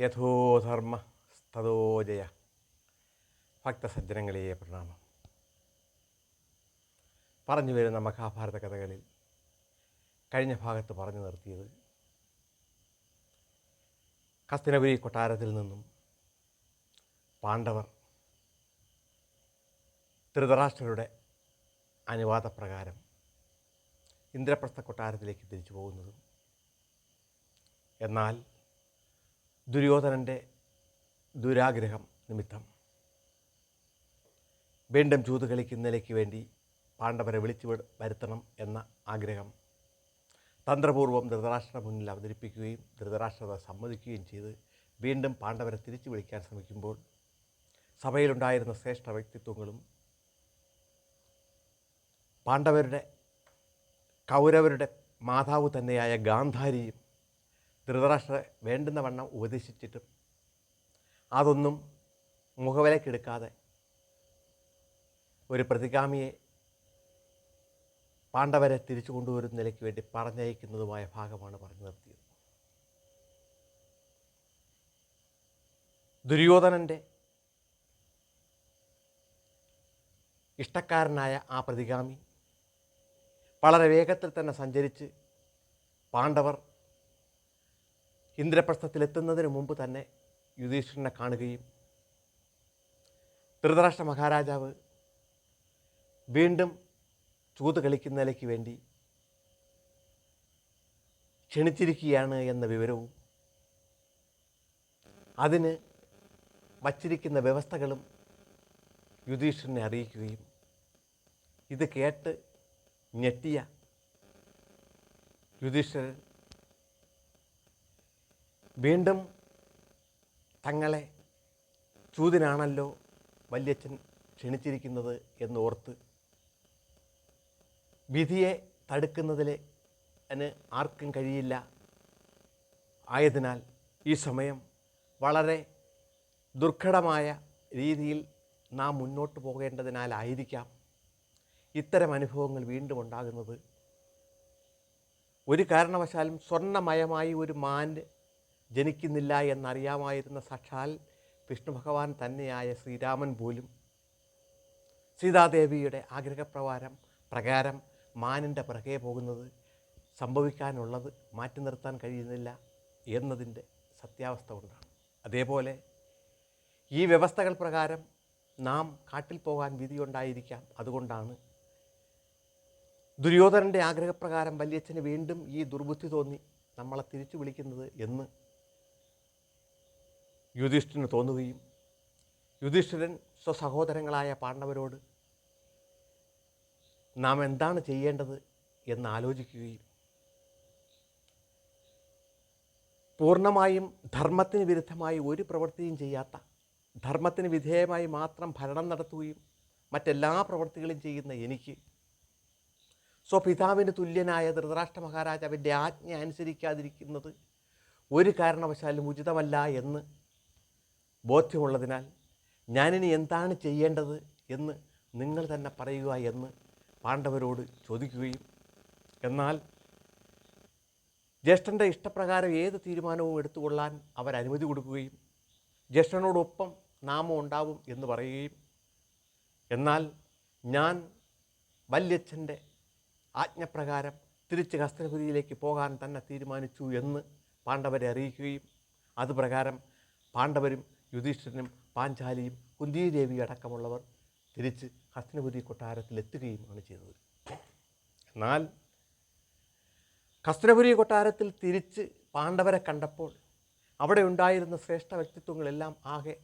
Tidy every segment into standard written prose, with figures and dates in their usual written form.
യഥോധർമ്മ സ്തോ ജയ. ഭക്തസജ്ജനങ്ങളെ പ്രണാമം. പറഞ്ഞു വരുന്ന മഹാഭാരത കഥകളിൽ കഴിഞ്ഞ ഭാഗത്ത് പറഞ്ഞു നിർത്തിയത് ഹസ്തിനപുരി കൊട്ടാരത്തിൽ നിന്നും പാണ്ഡവർ ധൃതരാഷ്ട്രരുടെ അനുവാദപ്രകാരം ഇന്ദ്രപ്രസ്ഥ കൊട്ടാരത്തിലേക്ക് തിരിച്ചു പോകുന്നതും, എന്നാൽ ദുര്യോധനൻ്റെ ദുരാഗ്രഹം നിമിത്തം വീണ്ടും ചൂത് കളിക്കുന്നതിലേക്ക് വേണ്ടി പാണ്ഡവരെ വിളിച്ചു വരുത്തണം എന്ന ആഗ്രഹം തന്ത്രപൂർവ്വം ധൃതരാഷ്ട്ര മുന്നിൽ അവതരിപ്പിക്കുകയും ധൃതരാഷ്ട്രത സമ്മതിക്കുകയും ചെയ്ത് വീണ്ടും പാണ്ഡവരെ തിരിച്ചു വിളിക്കാൻ ശ്രമിക്കുമ്പോൾ സഭയിലുണ്ടായിരുന്ന ശ്രേഷ്ഠ വ്യക്തിത്വങ്ങളും കൗരവരുടെ മാതാവ് തന്നെയായ ഗാന്ധാരിയും ധൃതരാഷ്ട്ര വേണ്ടുന്ന വണ്ണം ഉപദേശിച്ചിട്ടും അതൊന്നും മുഖവിലക്കെടുക്കാതെ ഒരു പ്രതിഗാമിയെ പാണ്ഡവരെ തിരിച്ചു കൊണ്ടുവരുന്നതിലേക്ക് വേണ്ടി പറഞ്ഞയക്കുന്നതുമായ ഭാഗമാണ് പറഞ്ഞു നിർത്തിയത്. ദുര്യോധനൻ്റെ ഇഷ്ടക്കാരനായ ആ പ്രതിഗാമി വളരെ വേഗത്തിൽ തന്നെ സഞ്ചരിച്ച് പാണ്ഡവർ ഇന്ദ്രപ്രസ്ഥത്തിലെത്തുന്നതിന് മുമ്പ് തന്നെ യുധിഷ്ഠിരനെ കാണുകയും ധൃതരാഷ്ട്ര മഹാരാജാവ് വീണ്ടും ചൂത് കളിക്കുന്നതിലേക്ക് വേണ്ടി ക്ഷണിച്ചിരിക്കുകയാണ് എന്ന വിവരവും അതിന് വച്ചിരിക്കുന്ന വ്യവസ്ഥകളും യുധിഷ്ഠിരനെ അറിയിക്കുകയും ഇത് കേട്ട് ഞെട്ടിയ യുധിഷ്ഠിരൻ വീണ്ടും തങ്ങളെ ചൂതിനാണല്ലോ വല്യച്ഛൻ ക്ഷണിച്ചിരിക്കുന്നത് എന്നോർത്ത് വിധിയെ തടുക്കുന്നതിൽ ആർക്കും കഴിയില്ല. ആയതിനാൽ ഈ സമയം വളരെ ദുർഘടമായ രീതിയിൽ നാം മുന്നോട്ട് പോകേണ്ടതിനാലായിരിക്കാം ഇത്തരം അനുഭവങ്ങൾ വീണ്ടും ഉണ്ടാകുന്നത്. ഒരു കാരണവശാലും സ്വർണ്ണമയമായി ഒരു മാൻ ജനിക്കുന്നില്ല എന്നറിയാമായിരുന്ന സാക്ഷാൽ വിഷ്ണു ഭഗവാൻ തന്നെയായ ശ്രീരാമൻ പോലും സീതാദേവിയുടെ പ്രകാരം മാനിൻ്റെ പിറകെ പോകുന്നത് സംഭവിക്കാനുള്ളത് മാറ്റി നിർത്താൻ കഴിയുന്നില്ല എന്നതിൻ്റെ സത്യാവസ്ഥ കൊണ്ടാണ്. അതേപോലെ ഈ വ്യവസ്ഥകൾ പ്രകാരം നാം കാട്ടിൽ പോകാൻ വിധിയുണ്ടായിരിക്കാം. അതുകൊണ്ടാണ് ദുര്യോധനൻ്റെ ആഗ്രഹപ്രകാരം വല്യച്ഛന് വീണ്ടും ഈ ദുർബുദ്ധി തോന്നി നമ്മളെ തിരിച്ചു വിളിക്കുന്നത് എന്ന് യുധിഷ്ഠിരന് തോന്നുകയും യുധിഷ്ഠിരൻ സ്വസഹോദരങ്ങളായ പാണ്ഡവരോട് നാം എന്താണ് ചെയ്യേണ്ടത് എന്ന് ആലോചിക്കുകയും പൂർണ്ണമായും ധർമ്മത്തിന് വിരുദ്ധമായി ഒരു പ്രവൃത്തിയും ചെയ്യാത്ത, ധർമ്മത്തിന് വിധേയമായി മാത്രം ഭരണം നടത്തുകയും മറ്റെല്ലാ പ്രവൃത്തികളും ചെയ്യുന്ന എനിക്ക് സ്വപിതാവിന് തുല്യനായ ധൃതരാഷ്ട്ര മഹാരാജാവിൻ്റെ ആജ്ഞ അനുസരിക്കാതിരിക്കുന്നത് ഒരു കാരണവശാലും ഉചിതമല്ല എന്ന് ബോധ്യമുള്ളതിനാൽ ഞാനിനി എന്താണ് ചെയ്യേണ്ടത് എന്ന് നിങ്ങൾ തന്നെ പറയുക എന്ന് പാണ്ഡവരോട് ചോദിക്കുകയും, എന്നാൽ ജ്യേഷ്ഠൻ്റെ ഇഷ്ടപ്രകാരം ഏത് തീരുമാനവും എടുത്തുകൊള്ളാൻ അവരനുമതി കൊടുക്കുകയും ജ്യേഷ്ഠനോടൊപ്പം നാമം ഉണ്ടാവും എന്ന് പറയുകയും, എന്നാൽ ഞാൻ വല്യച്ഛൻ്റെ ആജ്ഞപ്രകാരം തിരിച്ച് ഹസ്തിനപുരിയിലേക്ക് പോകാൻ തന്നെ തീരുമാനിച്ചു എന്ന് പാണ്ഡവരെ അറിയിക്കുകയും അതുപ്രകാരം പാണ്ഡവരും യുധിഷ്ഠിരനും പാഞ്ചാലിയും കുന്തിദേവി അടക്കമുള്ളവർ തിരിച്ച് ഹസ്തിനപുരി കൊട്ടാരത്തിലെത്തുകയുമാണ് ചെയ്തത്. എന്നാൽ ഹസ്തിനപുരി കൊട്ടാരത്തിൽ തിരിച്ച് പാണ്ഡവരെ കണ്ടപ്പോൾ അവിടെ ഉണ്ടായിരുന്ന ശ്രേഷ്ഠ വ്യക്തിത്വങ്ങളെല്ലാം ആകെ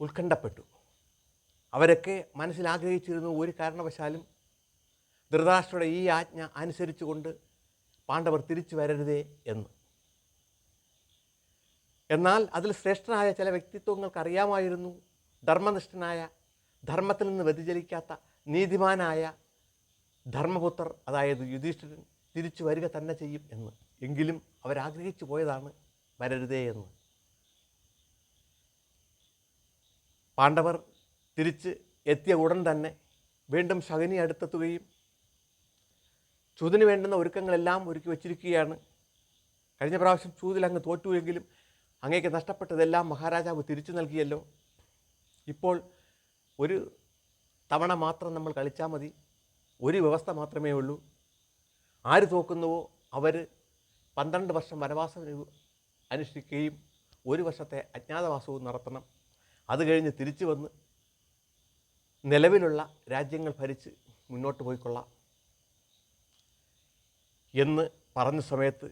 ഉത്കണ്ഠപ്പെട്ടു. അവരൊക്കെ മനസ്സിലാഗ്രഹിച്ചിരുന്നു ഒരു കാരണവശാലും ധൃതരാഷ്ട്രയുടെ ഈ ആജ്ഞ അനുസരിച്ചുകൊണ്ട് പാണ്ഡവർ തിരിച്ചു വരരുതേ എന്ന്. എന്നാൽ അതിൽ ശ്രേഷ്ഠനായ ചില വ്യക്തിത്വങ്ങൾക്കറിയാമായിരുന്നു ധർമ്മനിഷ്ഠനായ, ധർമ്മത്തിൽ നിന്ന് വ്യതിചലിക്കാത്ത നീതിമാനായ ധർമ്മപുത്രർ, അതായത് യുധിഷ്ഠിരൻ തിരിച്ചു വരിക തന്നെ ചെയ്യും എന്ന്. എങ്കിലും അവരാഗ്രഹിച്ചു പോയതാണ് വരരുതേ എന്ന്. പാണ്ഡവർ തിരിച്ച് എത്തിയ ഉടൻ തന്നെ വീണ്ടും ശകുനി അടുത്തെത്തുകയും ചൂതിന് വേണ്ടുന്ന ഒരുക്കങ്ങളെല്ലാം ഒരുക്കി വച്ചിരിക്കുകയാണ്. കഴിഞ്ഞ പ്രാവശ്യം ചൂതിൽ അങ്ങ് തോറ്റുവെങ്കിലും അങ്ങേക്ക് നഷ്ടപ്പെട്ടതെല്ലാം മഹാരാജാവ് തിരിച്ചു നൽകിയല്ലോ. ഇപ്പോൾ ഒരു തവണ മാത്രം നമ്മൾ കളിച്ചാൽ മതി. ഒരു വ്യവസ്ഥ മാത്രമേ ഉള്ളൂ. ആര് തോക്കുന്നുവോ അവർ 12 വർഷം വനവാസം അനുഷ്ഠിക്കുകയും 1 വർഷത്തെ അജ്ഞാതവാസവും നടത്തണം. അത് കഴിഞ്ഞ് തിരിച്ചു വന്ന് നിലവിലുള്ള രാജ്യങ്ങൾ ഭരിച്ച് മുന്നോട്ട് പോയിക്കൊള്ളാം എന്ന് പറഞ്ഞ സമയത്ത്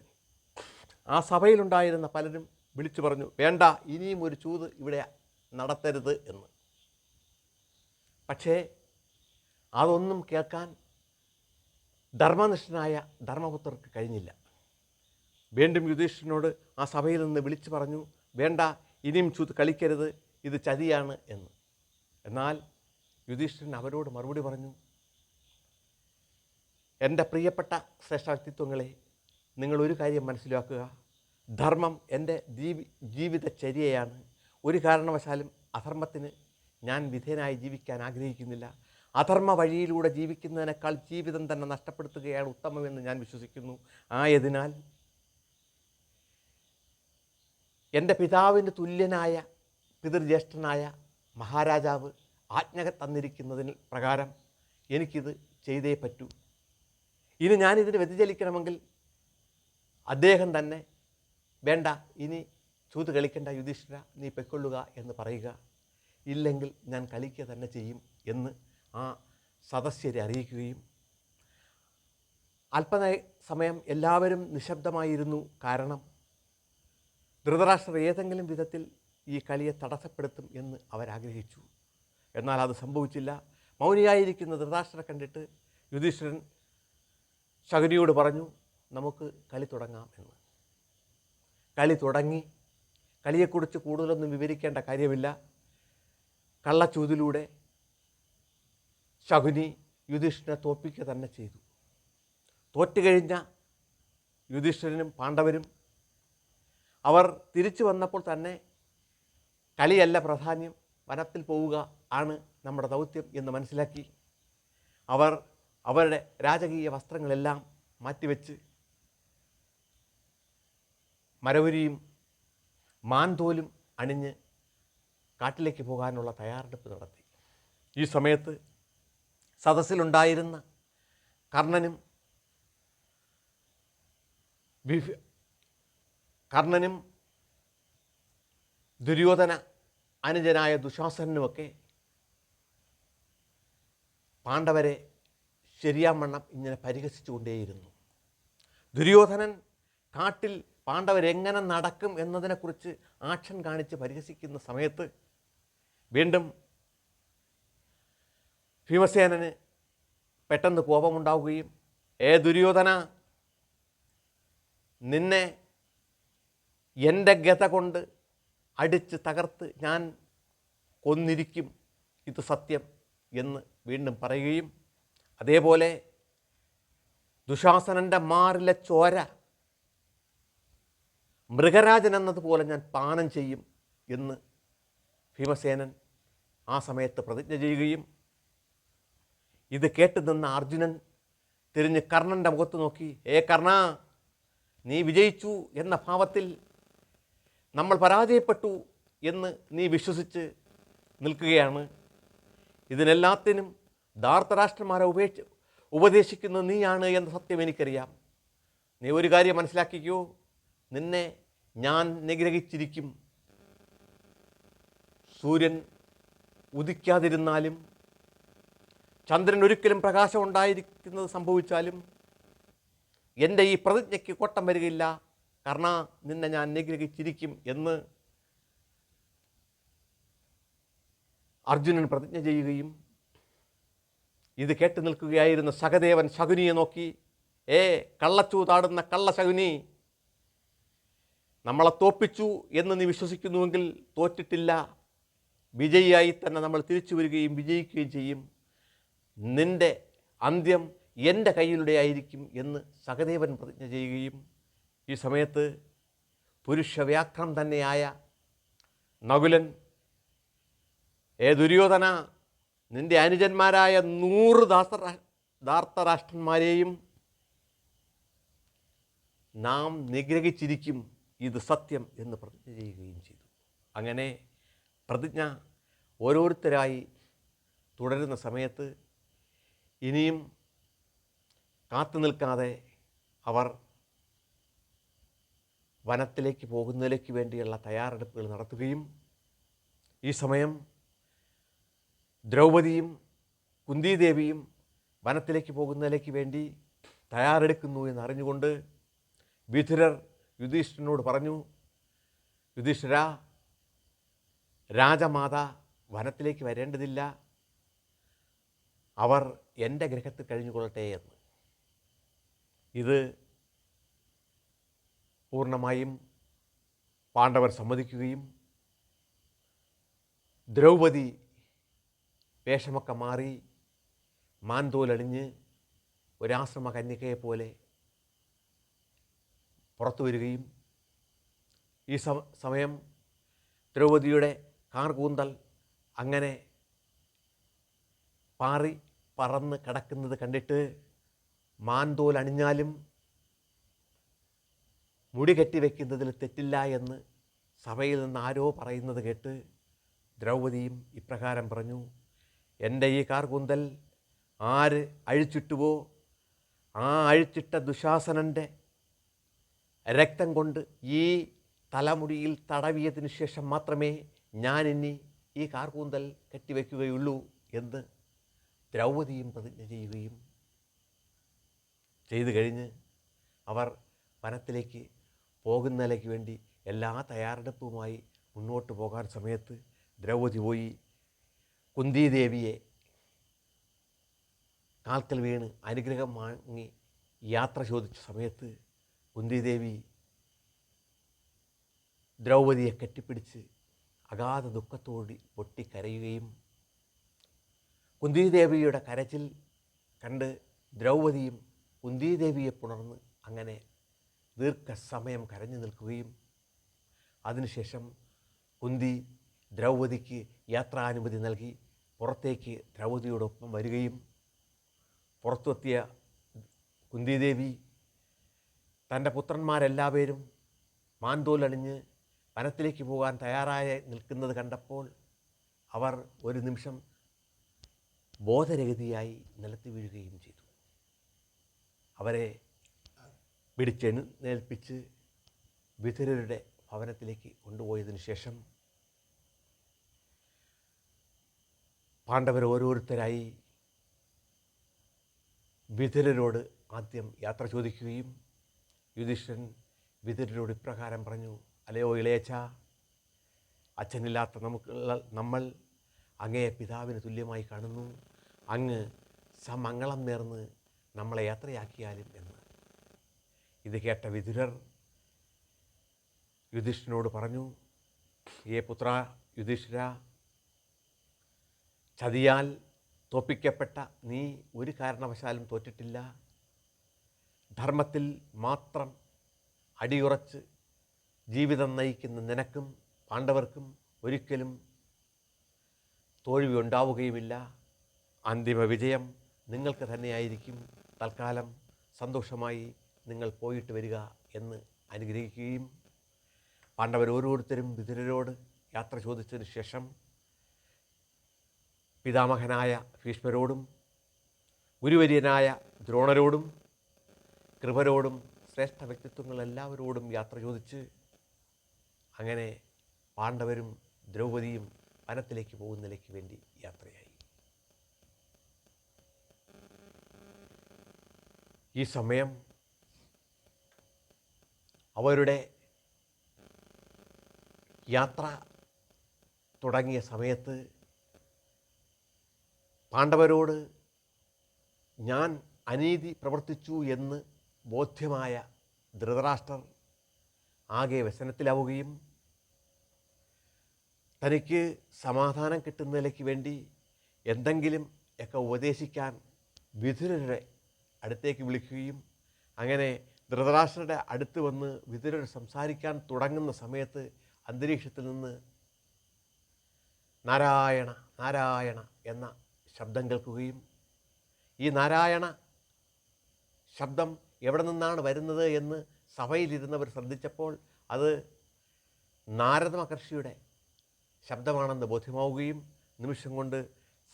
ആ സഭയിലുണ്ടായിരുന്ന പലരും വിളിച്ചു പറഞ്ഞു, വേണ്ട, ഇനിയും ഒരു ചൂത് ഇവിടെ നടത്തരുത് എന്ന്. പക്ഷേ അതൊന്നും കേൾക്കാൻ ധർമ്മനിഷ്ഠനായ ധർമ്മപുത്രർക്ക് കഴിഞ്ഞില്ല. വീണ്ടും യുധിഷ്ഠിരനോട് ആ സഭയിൽ നിന്ന് വിളിച്ചു പറഞ്ഞു, വേണ്ട, ഇനിയും ചൂത് കളിക്കരുത്, ഇത് ചതിയാണ് എന്ന്. എന്നാൽ യുധിഷ്ഠിരൻ അവരോട് മറുപടി പറഞ്ഞു, എൻ്റെ പ്രിയപ്പെട്ട ശ്രേഷ്ഠ വ്യക്തിത്വങ്ങളെ, നിങ്ങളൊരു കാര്യം മനസ്സിലാക്കുക. ധർമ്മം എൻ്റെ ജീവിതചര്യയാണ്. ഒരു കാരണവശാലും അധർമ്മത്തിന് ഞാൻ വിധേയനായി ജീവിക്കാൻ ആഗ്രഹിക്കുന്നില്ല. അധർമ്മ വഴിയിലൂടെ ജീവിക്കുന്നതിനേക്കാൾ ജീവിതം തന്നെ നഷ്ടപ്പെടുത്തുകയാണ് ഉത്തമമെന്ന് ഞാൻ വിശ്വസിക്കുന്നു. ആയതിനാൽ എൻ്റെ പിതാവിന് തുല്യനായ പിതൃജ്യേഷ്ഠനായ മഹാരാജാവ് ആജ്ഞ തന്നിരിക്കുന്നതിന് പ്രകാരം എനിക്കിത് ചെയ്തേ പറ്റൂ. ഇനി ഞാനിതിന് വ്യതിചലിക്കണമെങ്കിൽ അദ്ദേഹം തന്നെ, വേണ്ട, ഇനി ചൂത് കളിക്കേണ്ട യുധിഷ്ഠിര, നീ പൊയ്ക്കൊള്ളുക എന്ന് പറയുക. ഇല്ലെങ്കിൽ ഞാൻ കളിക്കുക തന്നെ ചെയ്യും എന്ന് ആ സദസ്യരെ അറിയിക്കുകയും സമയം എല്ലാവരും നിശബ്ദമായിരുന്നു. കാരണം ധൃതരാഷ്ട്രർ ഏതെങ്കിലും വിധത്തിൽ ഈ കളിയെ തടസ്സപ്പെടുത്തും എന്ന് അവരാഗ്രഹിച്ചു. എന്നാൽ അത് സംഭവിച്ചില്ല. മൗനിയായിരിക്കുന്ന ധൃതരാഷ്ട്രരെ കണ്ടിട്ട് യുധിഷ്ഠിരൻ ശകുനിയോട് പറഞ്ഞു, നമുക്ക് കളി തുടങ്ങാം എന്ന്. കളി തുടങ്ങി. കളിയെക്കുറിച്ച് കൂടുതലൊന്നും വിവരിക്കേണ്ട കാര്യമില്ല. കള്ളച്ചൂതിലൂടെ ശകുനി യുധിഷ്ഠിരനെ തോൽപ്പിക്കുക തന്നെ ചെയ്തു. തോറ്റുകഴിഞ്ഞ യുധിഷ്ഠിരനും പാണ്ഡവരും അവർ തിരിച്ചു വന്നപ്പോൾ തന്നെ കളിയല്ല പ്രാധാന്യം, വനത്തിൽ പോവുക ആണ് നമ്മുടെ ദൗത്യം എന്ന് മനസ്സിലാക്കി അവർ അവരുടെ രാജകീയ വസ്ത്രങ്ങളെല്ലാം മാറ്റിവെച്ച് മരവുരിയും മാൻതോലും അണിഞ്ഞ് കാട്ടിലേക്ക് പോകാനുള്ള തയ്യാറെടുപ്പ് നടത്തി. ഈ സമയത്ത് സദസ്സിലുണ്ടായിരുന്ന കർണനും ദുര്യോധന അനുജനായ ദുശാസനുമൊക്കെ പാണ്ഡവരെ ശരിയാവണ്ണം ഇങ്ങനെ പരിഹസിച്ചുകൊണ്ടേയിരുന്നു. ദുര്യോധനൻ കാട്ടിൽ പാണ്ഡവരെങ്ങനെ നടക്കും എന്നതിനെക്കുറിച്ച് ആക്ഷൻ കാണിച്ച് പരിഹസിക്കുന്ന സമയത്ത് വീണ്ടും ഭീമസേനന് പെട്ടെന്ന് കോപമുണ്ടാവുകയും, ദുര്യോധന, നിന്നെ എൻ്റെ ഗത കൊണ്ട് അടിച്ച് തകർത്ത് ഞാൻ കൊന്നിരിക്കും, ഇത് സത്യം എന്ന് വീണ്ടും പറയുകയും, അതേപോലെ ദുശാസനൻ്റെ മാറിലെ ചോര മൃഗരാജൻ എന്നതുപോലെ ഞാൻ പാനം ചെയ്യും എന്ന് ഭീമസേനൻ ആ സമയത്ത് പ്രതിജ്ഞ ചെയ്യുകയും, ഇത് കേട്ട് നിന്ന അർജുനൻ തിരിഞ്ഞ് കർണൻ്റെ മുഖത്ത് നോക്കി, കർണ, നീ വിജയിച്ചു എന്ന ഭാവത്തിൽ നമ്മൾ പരാജയപ്പെട്ടു എന്ന് നീ വിശ്വസിച്ച് നിൽക്കുകയാണ്. ഇതിനെല്ലാത്തിനും ധാർത്തരാഷ്ട്രന്മാരെ ഉപദേശിക്കുന്നത് നീയാണ് എന്ന സത്യം എനിക്കറിയാം. നീ ഒരു കാര്യം മനസ്സിലാക്കിക്കോ, നിന്നെ ഞാൻ നിഗ്രഹിച്ചിരിക്കും. സൂര്യൻ ഉദിക്കാതിരുന്നാലും ചന്ദ്രൻ ഒരിക്കലും പ്രകാശം ഉണ്ടായിരിക്കുന്നത് സംഭവിച്ചാലും എൻ്റെ ഈ പ്രതിജ്ഞയ്ക്ക് കോട്ടം വരികയില്ല. കർണ, നിന്നെ ഞാൻ നിഗ്രഹിച്ചിരിക്കും എന്ന് അർജുനൻ പ്രതിജ്ഞ ചെയ്യുകയും, ഇത് കേട്ട് നിൽക്കുകയായിരുന്ന സഹദേവൻ ശകുനിയെ നോക്കി, കള്ളച്ചൂതാടുന്ന കള്ളശകുനി, നമ്മളെ തോൽപ്പിച്ചു എന്ന് നീ വിശ്വസിക്കുന്നുവെങ്കിൽ തോറ്റിട്ടില്ല. വിജയിയായി തന്നെ നമ്മൾ തിരിച്ചു വരികയും വിജയിക്കുകയും ചെയ്യും. നിൻ്റെ അന്ത്യം എൻ്റെ കയ്യിലൂടെ ആയിരിക്കും എന്ന് സഹദേവൻ പ്രതിജ്ഞ ചെയ്യുകയും, ഈ സമയത്ത് പുരുഷവ്യാഘ്രം തന്നെയായ നകുലൻ, ദുര്യോധന, നിൻ്റെ അനുജന്മാരായ 100 ധാർത്തരാഷ്ട്രന്മാരെയും നാം നിഗ്രഹിച്ചിരിക്കും ഇത് സത്യം എന്ന് പ്രതിജ്ഞ ചെയ്യുകയും ചെയ്തു. അങ്ങനെ പ്രതിജ്ഞ ഓരോരുത്തരായി തുടരുന്ന സമയത്ത് ഇനിയും കാത്തു നിൽക്കാതെ അവർ വനത്തിലേക്ക് പോകുന്നതിലേക്ക് വേണ്ടിയുള്ള തയ്യാറെടുപ്പുകൾ നടത്തുകയും ഈ സമയം ദ്രൗപദിയും കുന്തിദേവിയും വനത്തിലേക്ക് പോകുന്നതിലേക്ക് വേണ്ടി തയ്യാറെടുക്കുന്നു എന്നറിഞ്ഞുകൊണ്ട് വിതുരർ യുധിഷ്ഠിരനോട് പറഞ്ഞു, യുധിഷ്ഠിര, രാജമാത വനത്തിലേക്ക് വരേണ്ടതില്ല, അവർ എൻ്റെ ഗൃഹത്തിൽ കഴിഞ്ഞുകൊള്ളട്ടെ എന്ന്. ഇത് പൂർണ്ണമായും പാണ്ഡവർ സമ്മതിക്കുകയും ദ്രൗപദി വേഷമൊക്കെ മാറി മാൻതോലണിഞ്ഞ് ഒരാശ്രമ കന്യകയെ പോലെ പുറത്തു വരികയും ഈ സമയം ദ്രൗപദിയുടെ കാർകൂന്തൽ അങ്ങനെ പാറി പറന്ന് കിടക്കുന്നത് കണ്ടിട്ട് മാൻതോലണിഞ്ഞാലും മുടി കെട്ടിവെക്കുന്നതിൽ തെറ്റില്ല എന്ന് സഭയിൽ നിന്ന് ആരോ പറയുന്നത് കേട്ട് ദ്രൗപദിയും ഇപ്രകാരം പറഞ്ഞു, എൻ്റെ ഈ കാർകൂന്തൽ ആര് അഴിച്ചിട്ടുവോ ആ അഴിച്ചിട്ട ദുശാസനൻ്റെ രക്തം കൊണ്ട് ഈ തലമുടിയിൽ തടവിയതിനു ശേഷം മാത്രമേ ഞാൻ ഇനി ഈ കാർകൂന്തൽ കെട്ടിവെക്കുകയുള്ളൂ എന്ന് ദ്രൗപദിയും പ്രതിജ്ഞ ചെയ്യുകയും ചെയ്തു കഴിഞ്ഞ് അവർ വനത്തിലേക്ക് പോകുന്നതിലേക്ക് വേണ്ടി എല്ലാ തയ്യാറെടുപ്പുമായി മുന്നോട്ട് പോകാൻ സമയത്ത് ദ്രൗപദി പോയി കുന്തിദേവിയെ കാൽക്കൽ വീണ് അനുഗ്രഹം വാങ്ങി യാത്ര ചോദിച്ച സമയത്ത് കുന്തിദേവി ദ്രൗപദിയെ കെട്ടിപ്പിടിച്ച് അഗാധ ദുഃഖത്തോടി പൊട്ടിക്കരയുകയും കുന്തിദേവിയുടെ കരച്ചിൽ കണ്ട് ദ്രൗപദിയും കുന്തിദേവിയെ പുണർന്ന് അങ്ങനെ ദീർഘസമയം കരഞ്ഞു നിൽക്കുകയും അതിനുശേഷം കുന്തി ദ്രൗപദിക്ക് യാത്രാനുമതി നൽകി പുറത്തേക്ക് ദ്രൗപദിയോടൊപ്പം വരികയും പുറത്തെത്തിയ കുന്തിദേവി തൻ്റെ പുത്രന്മാരെല്ലാവരും മാൻതോലണിഞ്ഞ് വനത്തിലേക്ക് പോകാൻ തയ്യാറായി നിൽക്കുന്നത് കണ്ടപ്പോൾ അവർ ഒരു നിമിഷം ബോധരഹിതയായി നിലത്ത് വീഴുകയും ചെയ്തു. അവരെ പിടിച്ചെഴുന്നേൽപ്പിച്ച് വിതുരരുടെ ഭവനത്തിലേക്ക് കൊണ്ടുപോയതിനു ശേഷം പാണ്ഡവർ ഓരോരുത്തരായി വിതുരരോട് ആദ്യം യാത്ര ചോദിക്കുകയും യുധിഷ്ഠിരൻ വിതുരരോട് ഇപ്രകാരം പറഞ്ഞു, അല്ലയോ ഇളയച്ച, അച്ഛനില്ലാത്ത നമ്മൾ അങ്ങയെ പിതാവിന് തുല്യമായി കാണുന്നു, അങ്ങ് സമംഗളം നേർന്ന് നമ്മളെ യാത്രയാക്കിയാലും എന്ന്. ഇത് കേട്ട വിതുരർ യുധിഷ്ഠിരനോട് പറഞ്ഞു, ഏ പുത്ര യുധിഷ്ഠിര, ചതിയാൽ തോൽപ്പിക്കപ്പെട്ട നീ ഒരു കാരണവശാലും തോറ്റിട്ടില്ല. ധർമ്മത്തിൽ മാത്രം അടിയുറച്ച് ജീവിതം നയിക്കുന്ന നിനക്കും പാണ്ഡവർക്കും ഒരിക്കലും തോൽവി ഉണ്ടാവുകയുമില്ല. അന്തിമ വിജയം നിങ്ങൾക്ക് തന്നെയായിരിക്കും. തൽക്കാലം സന്തോഷമായി നിങ്ങൾ പോയിട്ട് വരിക എന്ന് അനുഗ്രഹിക്കുകയും പാണ്ഡവർ ഓരോരുത്തരും വിതുരരോട് യാത്ര ചോദിച്ചതിന് ശേഷം പിതാമഹനായ ഭീഷ്മരോടും ഗുരുവര്യനായ ദ്രോണരോടും കൃപരോടും ശ്രേഷ്ഠ വ്യക്തിത്വങ്ങളെല്ലാവരോടും യാത്ര ചോദിച്ച് അങ്ങനെ പാണ്ഡവരും ദ്രൗപദിയും വനത്തിലേക്ക് പോകുന്നതിലേക്ക് വേണ്ടി യാത്രയായി. ഈ സമയം അവരുടെ യാത്ര തുടങ്ങിയ സമയത്ത് പാണ്ഡവരോട് ഞാൻ അനീതി പ്രവർത്തിച്ചു എന്ന് ബോധ്യമായ ധൃതരാഷ്ട്രർ ആകെ വ്യസനത്തിലാവുകയും തനിക്ക് സമാധാനം കിട്ടുന്നതിലേക്ക് വേണ്ടി എന്തെങ്കിലും ഒക്കെ ഉപദേശിക്കാൻ വിതുരരുടെ അടുത്തേക്ക് വിളിക്കുകയും അങ്ങനെ ധൃതരാഷ്ട്രരുടെ അടുത്ത് വന്ന് വിതുരർ സംസാരിക്കാൻ തുടങ്ങുന്ന സമയത്ത് അന്തരീക്ഷത്തിൽ നിന്ന് നാരായണ നാരായണ എന്ന ശബ്ദം കേൾക്കുകയും ഈ നാരായണ ശബ്ദം എവിടെ നിന്നാണ് വരുന്നത് എന്ന് സഭയിലിരുന്നവർ ശ്രദ്ധിച്ചപ്പോൾ അത് നാരദ മഹർഷിയുടെ ശബ്ദമാണെന്ന് ബോധ്യമാവുകയും നിമിഷം കൊണ്ട്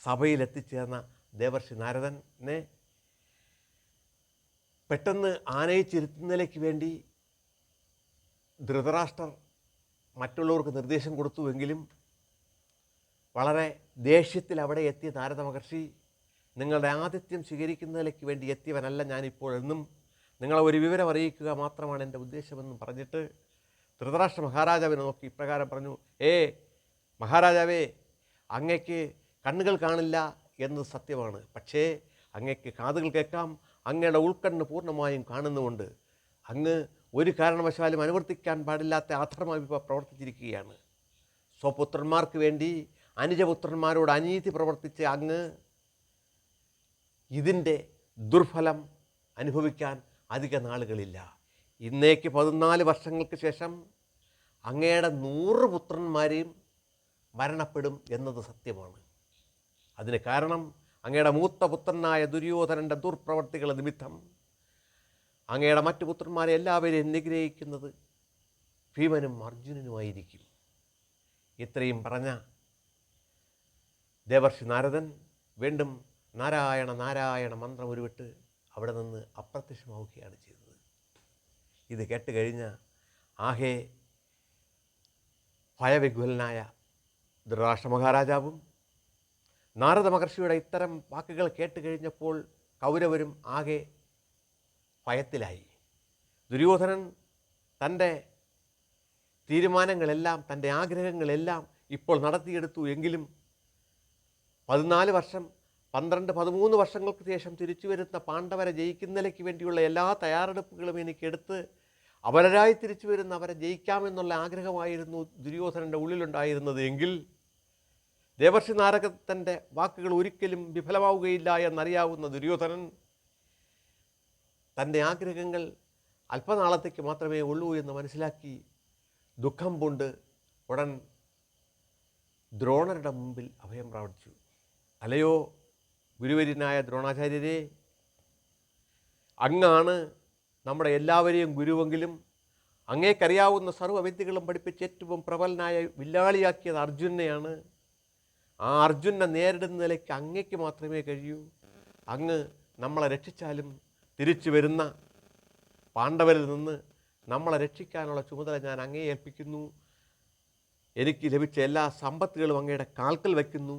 സഭയിലെത്തിച്ചേർന്ന ദേവർഷി നാരദനെ പെട്ടെന്ന് ആനയിച്ചിരുത്തുന്നതിലേക്ക് വേണ്ടി ധൃതരാഷ്ട്രർ മറ്റുള്ളവർക്ക് നിർദ്ദേശം കൊടുത്തുവെങ്കിലും വളരെ ദേഷ്യത്തിൽ അവിടെ എത്തിയ നാരദ മഹർഷി, നിങ്ങളുടെ ആതിഥ്യം സ്വീകരിക്കുന്നതിലേക്ക് വേണ്ടി എത്തിയവനല്ല ഞാനിപ്പോഴെന്നും നിങ്ങളെ ഒരു വിവരം അറിയിക്കുക മാത്രമാണ് എൻ്റെ ഉദ്ദേശമെന്നും പറഞ്ഞിട്ട് ധൃതരാഷ്ട്ര മഹാരാജാവിനെ നോക്കി ഇപ്രകാരം പറഞ്ഞു, മഹാരാജാവേ, അങ്ങയ്ക്ക് കണ്ണുകൾ കാണില്ല എന്നത് സത്യമാണ്. പക്ഷേ അങ്ങയ്ക്ക് കാതുകൾ കേൾക്കാം. അങ്ങയുടെ ഉൾക്കണ്ണ് പൂർണ്ണമായും കാണുന്നുമുണ്ട്. അങ്ങ് ഒരു കാരണവശാലും അനുവർത്തിക്കാൻ പാടില്ലാത്ത അധർമ്മം ഇപ്പോൾ പ്രവർത്തിച്ചിരിക്കുകയാണ്. സ്വപുത്രന്മാർക്ക് വേണ്ടി അനുജപുത്രന്മാരോട് അനീതി പ്രവർത്തിച്ച് അങ്ങ് ഇതിൻ്റെ ദുർഫലം അനുഭവിക്കാൻ അധിക നാളുകളില്ല. ഇന്നേക്ക് 14 വർഷങ്ങൾക്ക് ശേഷം അങ്ങയുടെ 100 പുത്രന്മാരെയും മരണപ്പെടും എന്നത് സത്യമാണ്. അതിന് കാരണം അങ്ങയുടെ മൂത്ത പുത്രനായ ദുര്യോധനൻ്റെ ദുർപ്രവർത്തികൾ നിമിത്തം അങ്ങയുടെ മറ്റു പുത്രന്മാരെ എല്ലാവരെയും നിഗ്രഹിക്കുന്നത് ഭീമനും അർജുനനുമായിരിക്കും. ഇത്രയും പറഞ്ഞ ദേവർഷി നാരദൻ വീണ്ടും നാരായണ നാരായണ മന്ത്രം ഉരുവിട്ട് അവിടെ നിന്ന് അപ്രത്യക്ഷമാവുകയാണ് ചെയ്തത്. ഇത് കേട്ട് കഴിഞ്ഞ ആകെ ഭയവിഹ്വലനായ ധൃതരാഷ്ട്ര മഹാരാജാവും നാരദ മഹർഷിയുടെ ഇത്തരം വാക്കുകൾ കേട്ട് കഴിഞ്ഞപ്പോൾ കൗരവരും ആകെ ഭയത്തിലായി. ദുര്യോധനൻ തൻ്റെ തീരുമാനങ്ങളെല്ലാം തൻ്റെ ആഗ്രഹങ്ങളെല്ലാം ഇപ്പോൾ നടത്തിയെടുത്തു. എങ്കിലും 14 വർഷം 12-13 വർഷങ്ങൾക്ക് ശേഷം തിരിച്ചു വരുന്ന പാണ്ഡവരെ ജയിക്കുന്നതിലേക്ക് വേണ്ടിയുള്ള എല്ലാ തയ്യാറെടുപ്പുകളും എനിക്കെടുത്ത് അപരരായി തിരിച്ചു വരുന്ന അവരെ ജയിക്കാമെന്നുള്ള ആഗ്രഹമായിരുന്നു ദുര്യോധനൻ്റെ ഉള്ളിലുണ്ടായിരുന്നത്. എങ്കിൽ ദേവർഷി നാരദൻ്റെ വാക്കുകൾ ഒരിക്കലും വിഫലമാവുകയില്ല എന്നറിയാവുന്ന ദുര്യോധനൻ തൻ്റെ ആഗ്രഹങ്ങൾ അല്പനാളത്തേക്ക് മാത്രമേ ഉള്ളൂ എന്ന് മനസ്സിലാക്കി ദുഃഖം പൂണ്ട് ഉടൻ ദ്രോണരുടെ മുമ്പിൽ അഭയം പ്രാപിച്ചു. അലയോ ഗുരുവര്യനായ ദ്രോണാചാര്യരെ, അങ്ങാണ് നമ്മുടെ എല്ലാവരെയും ഗുരുവെങ്കിലും അങ്ങേക്കറിയാവുന്ന സർവ്വവിദ്യകളും പഠിപ്പിച്ച് ഏറ്റവും പ്രബലനായ വില്ലാളിയാക്കിയത് അർജുനെയാണ്. ആ അർജുനെ നേരിടുന്ന നിലയ്ക്ക് അങ്ങയ്ക്ക് മാത്രമേ കഴിയൂ. അങ്ങ് നമ്മളെ രക്ഷിച്ചാലും തിരിച്ചു വരുന്ന പാണ്ഡവരിൽ നിന്ന് നമ്മളെ രക്ഷിക്കാനുള്ള ചുമതല ഞാൻ അങ്ങയെ ഏൽപ്പിക്കുന്നു. എനിക്ക് ലഭിച്ച എല്ലാ സമ്പത്തുകളും അങ്ങയുടെ കാൽക്കൽ വയ്ക്കുന്നു.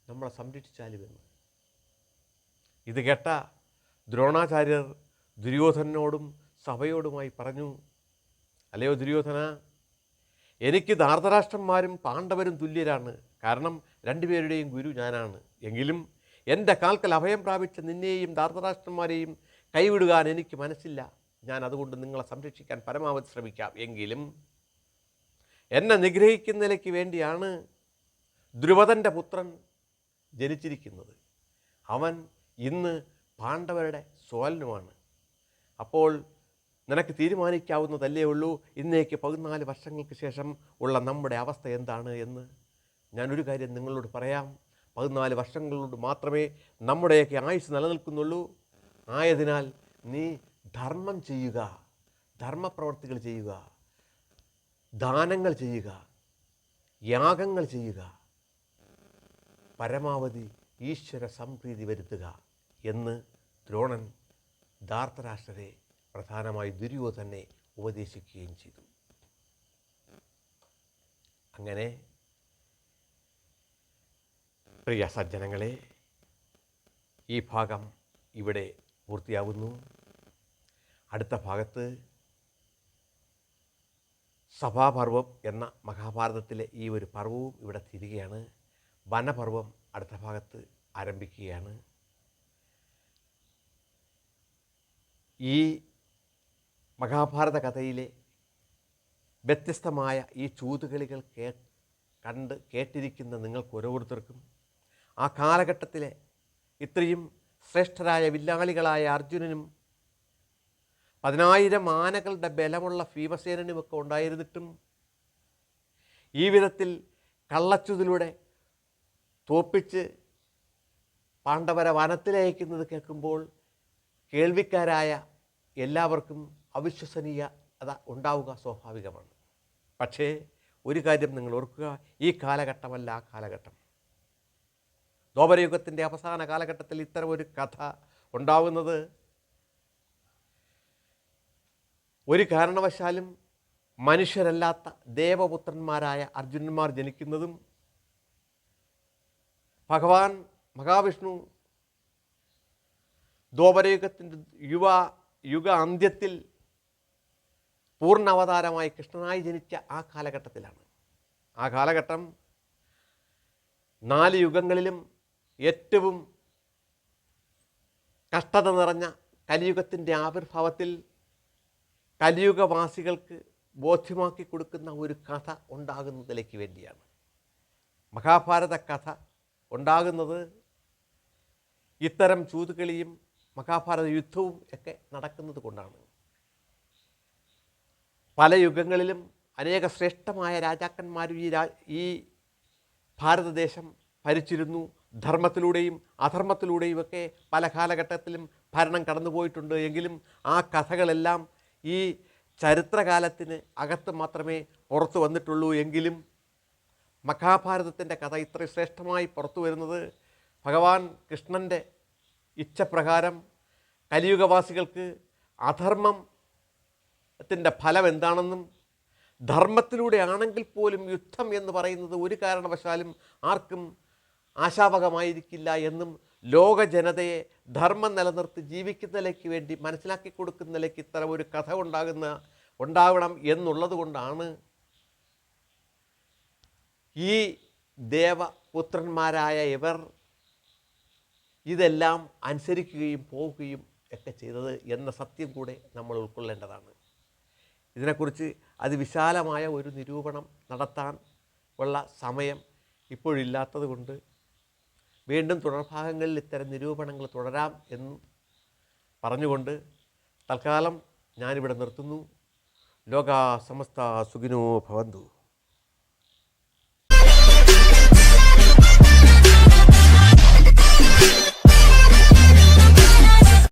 നമ്മളെ സംരക്ഷിച്ചാലുമെന്ന്. ഇത് കേട്ട ദ്രോണാചാര്യർ ദുര്യോധനോടും സഭയോടുമായി പറഞ്ഞു, അല്ലയോ ദുര്യോധന, എനിക്ക് ധാർതരാഷ്ട്രന്മാരും പാണ്ഡവരും തുല്യരാണ്. കാരണം രണ്ടുപേരുടെയും ഗുരു ഞാനാണ്. എങ്കിലും എൻ്റെ കാൽക്കൽ അഭയം പ്രാപിച്ച നിന്നെയും ധാർതരാഷ്ട്രന്മാരെയും കൈവിടുവാൻ എനിക്ക് മനസ്സില്ല. ഞാൻ അതുകൊണ്ട് നിങ്ങളെ സംരക്ഷിക്കാൻ പരമാവധി ശ്രമിക്കാം. എങ്കിലും എന്നെ നിഗ്രഹിക്കുന്നതിലേക്ക് വേണ്ടിയാണ് ദ്രുപദൻ്റെ പുത്രൻ ജനിച്ചിരിക്കുന്നത്. അവൻ ഇന്ന് പാണ്ഡവരുടെ സോലനുമാണ്. അപ്പോൾ നിനക്ക് തീരുമാനിക്കാവുന്നതല്ലേ ഉള്ളൂ ഇന്നേക്ക് 14 വർഷങ്ങൾക്ക് ശേഷം ഉള്ള നമ്മുടെ അവസ്ഥ എന്താണ് എന്ന്. ഞാനൊരു കാര്യം നിങ്ങളോട് പറയാം. 14 വർഷങ്ങളോട് മാത്രമേ നമ്മുടെയൊക്കെ ആയുസ് നിലനിൽക്കുന്നുള്ളൂ. ആയതിനാൽ നീ ധർമ്മം ചെയ്യുക, ധർമ്മപ്രവർത്തികൾ ചെയ്യുക, ദാനങ്ങൾ ചെയ്യുക, യാഗങ്ങൾ ചെയ്യുക, പരമാവധി ഈശ്വര സംപ്രീതി വരുത്തുക എന്ന് ദ്രോണൻ ധാർതരാഷ്ട്രരെ, പ്രധാനമായി ദുര്യോധനെ ഉപദേശിക്കുകയും ചെയ്തു. അങ്ങനെ പ്രിയ സജ്ജനങ്ങളെ, ഈ ഭാഗം ഇവിടെ പൂർത്തിയാകുന്നു. അടുത്ത ഭാഗത്ത് സഭാപർവം എന്ന മഹാഭാരതത്തിലെ ഈ ഒരു പർവവും ഇവിടെ തീരുകയാണ്. വനപർവം അടുത്ത ഭാഗത്ത് ആരംഭിക്കുകയാണ്. ഈ മഹാഭാരത കഥയിലെ വ്യത്യസ്തമായ ഈ ചൂതുകളികൾ കേട്ടിരിക്കുന്ന നിങ്ങൾക്ക് ഓരോരുത്തർക്കും ആ കാലഘട്ടത്തിലെ ഇത്രയും ശ്രേഷ്ഠരായ വില്ലാളികളായ അർജുനനും 10,000 ആനകളുടെ ബലമുള്ള ഭീമസേനനുമൊക്കെ ഉണ്ടായിരുന്നിട്ടും ഈ വിധത്തിൽ കള്ളച്ചുതിലൂടെ തോപ്പിച്ച് പാണ്ഡവരെ വനത്തിലയക്കുന്നത് കേൾക്കുമ്പോൾ കേൾവിക്കാരായ എല്ലാവർക്കും അവിശ്വസനീയ അത് ഉണ്ടാവുക സ്വാഭാവികമാണ്. പക്ഷേ ഒരു കാര്യം നിങ്ങൾ ഓർക്കുക, ഈ കാലഘട്ടമല്ല ആ കാലഘട്ടം. ദ്വാപരയുഗത്തിൻ്റെ അവസാന കാലഘട്ടത്തിൽ ഇത്തരം ഒരു കഥ ഉണ്ടാവുന്നത് ഒരു കാരണവശാലും മനുഷ്യരല്ലാത്ത ദേവപുത്രന്മാരായ അർജുനന്മാർ ജനിക്കുന്നതും ഭഗവാൻ മഹാവിഷ്ണു ദ്വാപരയുഗത്തിൻ്റെ യുഗ അന്ത്യത്തിൽ പൂർണ്ണ അവതാരമായി കൃഷ്ണനായി ജനിച്ച ആ കാലഘട്ടത്തിലാണ്. ആ കാലഘട്ടം 4 യുഗങ്ങളിലും ഏറ്റവും കഷ്ടത നിറഞ്ഞ കലിയുഗത്തിൻ്റെ ആവിർഭാവത്തിൽ കലിയുഗവാസികൾക്ക് ബോധ്യമാക്കി കൊടുക്കുന്ന ഒരു കഥ ഉണ്ടാകുന്നതിലേക്ക് വേണ്ടിയാണ്. മഹാഭാരത കഥ ഉണ്ടാകുന്നത് ഇത്തരം ചൂതുകളിയും മഹാഭാരത യുദ്ധവും ഒക്കെ നടക്കുന്നത് കൊണ്ടാണ്. പല യുഗങ്ങളിലും അനേക ശ്രേഷ്ഠമായ രാജാക്കന്മാരും ഈ ഭാരതദേശം ഭരിച്ചിരുന്നു. ധർമ്മത്തിലൂടെയും അധർമ്മത്തിലൂടെയും ഒക്കെ പല കാലഘട്ടത്തിലും ഭരണം കടന്നുപോയിട്ടുണ്ട്. എങ്കിലും ആ കഥകളെല്ലാം ഈ ചരിത്രകാലത്തിന് അകത്ത് മാത്രമേ പുറത്തു വന്നിട്ടുള്ളൂ. എങ്കിലും മഹാഭാരതത്തിൻ്റെ കഥ ഇത്രയും ശ്രേഷ്ഠമായി പുറത്തു വരുന്നത് ഭഗവാൻ കൃഷ്ണൻ്റെ ഇച്ഛപ്രകാരം കലിയുഗവാസികൾക്ക് അധർമ്മത്തിൻ്റെ ഫലം എന്താണെന്നും ധർമ്മത്തിലൂടെ ആണെങ്കിൽ പോലും യുദ്ധം എന്ന് പറയുന്നത് ഒരു കാരണവശാലും ആർക്കും ആശാവഹമായിരിക്കില്ല എന്നും ലോക ജനതയെ ധർമ്മം നിലനിർത്തി ജീവിക്കുന്നതിലേക്ക് വേണ്ടി മനസ്സിലാക്കി കൊടുക്കുന്നതിലേക്ക് ഇത്തരം ഒരു കഥ ഉണ്ടാവണം എന്നുള്ളത് കൊണ്ടാണ് ഈ ദേവപുത്രന്മാരായ ഇവർ ഇതെല്ലാം അനുസരിക്കുകയും പോവുകയും ഒക്കെ ചെയ്തത് എന്ന സത്യം കൂടെ നമ്മൾ ഉൾക്കൊള്ളേണ്ടതാണ്. ഇതിനെക്കുറിച്ച് അതിവിശാലമായ ഒരു നിരൂപണം നടത്താൻ ഉള്ള സമയം ഇപ്പോഴില്ലാത്തത് കൊണ്ട് വീണ്ടും തുടർഭാഗങ്ങളിൽ ഇത്തരം നിരൂപണങ്ങൾ തുടരാം എന്ന് പറഞ്ഞുകൊണ്ട് തൽക്കാലം ഞാനിവിടെ നിർത്തുന്നു. ലോകാ സമസ്ത സുഖിനോ ഭവന്തു.